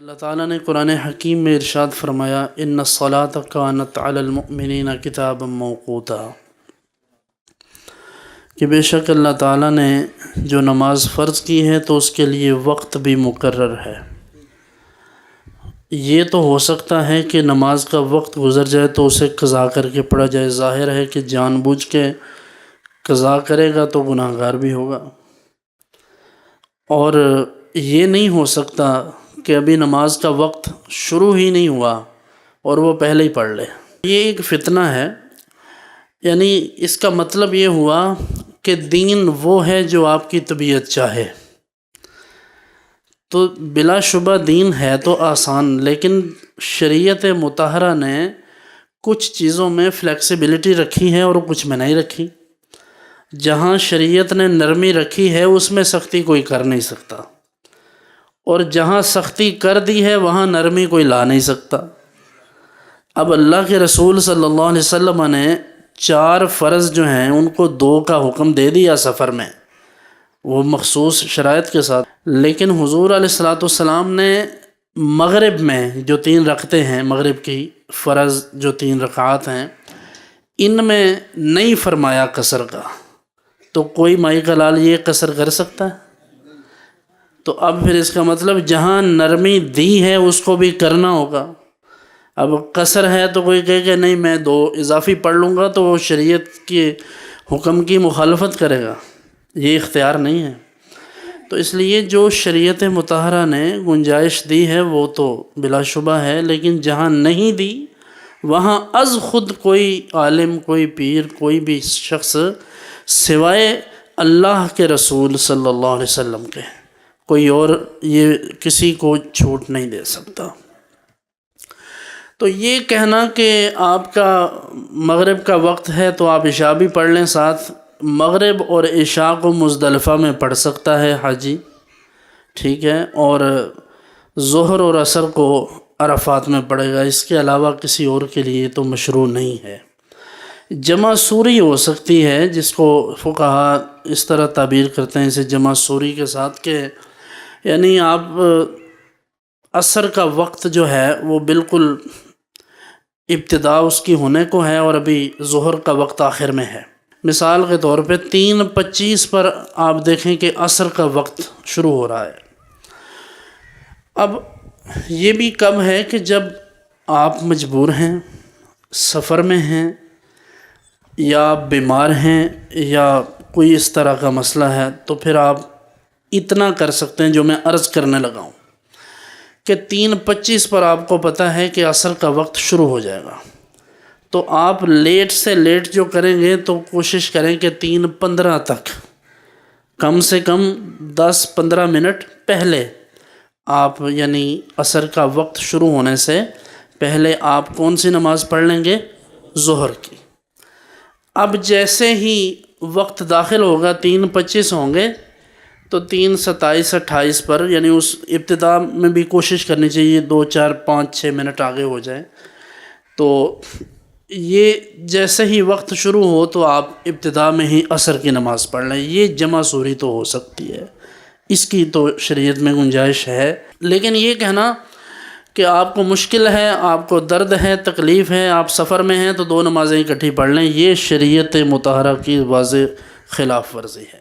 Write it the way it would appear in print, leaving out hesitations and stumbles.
اللہ تعالیٰ نے قرآن حکیم میں ارشاد فرمایا ان الصلاۃ کانت علی المؤمنین کتابا موقوتا، کہ بے شک اللہ تعالیٰ نے جو نماز فرض کی ہے تو اس کے لیے وقت بھی مقرر ہے۔ یہ تو ہو سکتا ہے کہ نماز کا وقت گزر جائے تو اسے قضا کر کے پڑھا جائے، ظاہر ہے کہ جان بوجھ کے قضا کرے گا تو گناہ گار بھی ہوگا، اور یہ نہیں ہو سکتا کہ ابھی نماز کا وقت شروع ہی نہیں ہوا اور وہ پہلے ہی پڑھ لے۔ یہ ایک فتنہ ہے، یعنی اس کا مطلب یہ ہوا کہ دین وہ ہے جو آپ کی طبیعت چاہے، تو بلا شبہ دین ہے تو آسان، لیکن شریعت مطہرہ نے کچھ چیزوں میں فلیکسیبلٹی رکھی ہے اور کچھ میں نہیں رکھی۔ جہاں شریعت نے نرمی رکھی ہے اس میں سختی کوئی کر نہیں سکتا، اور جہاں سختی کر دی ہے وہاں نرمی کوئی لا نہیں سکتا۔ اب اللہ کے رسول صلی اللہ علیہ وسلم نے 4 فرض جو ہیں ان کو 2 کا حکم دے دیا سفر میں، وہ مخصوص شرائط کے ساتھ، لیکن حضور علیہ الصلوۃ والسلام نے مغرب میں جو 3 رکعتیں ہیں، مغرب کی فرض جو 3 رکعات ہیں، ان میں نہیں فرمایا قصر کا۔ تو کوئی مائی کا لال یہ قصر کر سکتا ہے؟ تو اب پھر اس کا مطلب جہاں نرمی دی ہے اس کو بھی کرنا ہوگا۔ اب قصر ہے تو کوئی کہے کہ نہیں میں 2 اضافی پڑھ لوں گا تو وہ شریعت کے حکم کی مخالفت کرے گا، یہ اختیار نہیں ہے۔ تو اس لیے جو شریعت مطہرہ نے گنجائش دی ہے وہ تو بلا شبہ ہے، لیکن جہاں نہیں دی وہاں از خود کوئی عالم، کوئی پیر، کوئی بھی شخص سوائے اللہ کے رسول صلی اللہ علیہ وسلم کے کوئی اور یہ کسی کو چھوٹ نہیں دے سکتا۔ تو یہ کہنا کہ آپ کا مغرب کا وقت ہے تو آپ عشاء بھی پڑھ لیں ساتھ، مغرب اور عشاء کو مزدلفہ میں پڑھ سکتا ہے حاجی، ٹھیک ہے، اور ظہر اور عصر کو عرفات میں پڑھے گا، اس کے علاوہ کسی اور کے لیے تو مشروع نہیں ہے۔ جمع سوری ہو سکتی ہے، جس کو فقہا اس طرح تعبیر کرتے ہیں اسے جمع سوری کے ساتھ، کہ یعنی آپ عصر کا وقت جو ہے وہ بالکل ابتدا اس کی ہونے کو ہے اور ابھی ظہر کا وقت آخر میں ہے۔ مثال کے طور پہ 3:25 پر آپ دیکھیں کہ عصر کا وقت شروع ہو رہا ہے۔ اب یہ بھی کب ہے کہ جب آپ مجبور ہیں، سفر میں ہیں، یا بیمار ہیں، یا کوئی اس طرح کا مسئلہ ہے، تو پھر آپ اتنا کر سکتے ہیں جو میں عرض کرنے لگا ہوں کہ 3:25 پر آپ کو پتہ ہے کہ عصر کا وقت شروع ہو جائے گا، تو آپ لیٹ سے لیٹ جو کریں گے تو کوشش کریں کہ 3:15 تک، کم سے کم 10-15 منٹ پہلے آپ، یعنی عصر کا وقت شروع ہونے سے پہلے آپ کون سی نماز پڑھ لیں گے؟ ظہر کی۔ اب جیسے ہی وقت داخل ہوگا 3:25 ہوں گے تو 3:27-28 پر، یعنی اس ابتدا میں بھی کوشش کرنی چاہیے 2-4-5-6 منٹ آگے ہو جائیں، تو یہ جیسے ہی وقت شروع ہو تو آپ ابتدا میں ہی عصر کی نماز پڑھ لیں۔ یہ جمع سوری تو ہو سکتی ہے، اس کی تو شریعت میں گنجائش ہے، لیکن یہ کہنا کہ آپ کو مشکل ہے، آپ کو درد ہے، تکلیف ہے، آپ سفر میں ہیں تو 2 نمازیں اکٹھی پڑھ لیں، یہ شریعت مطہرہ کی واضح خلاف ورزی ہے۔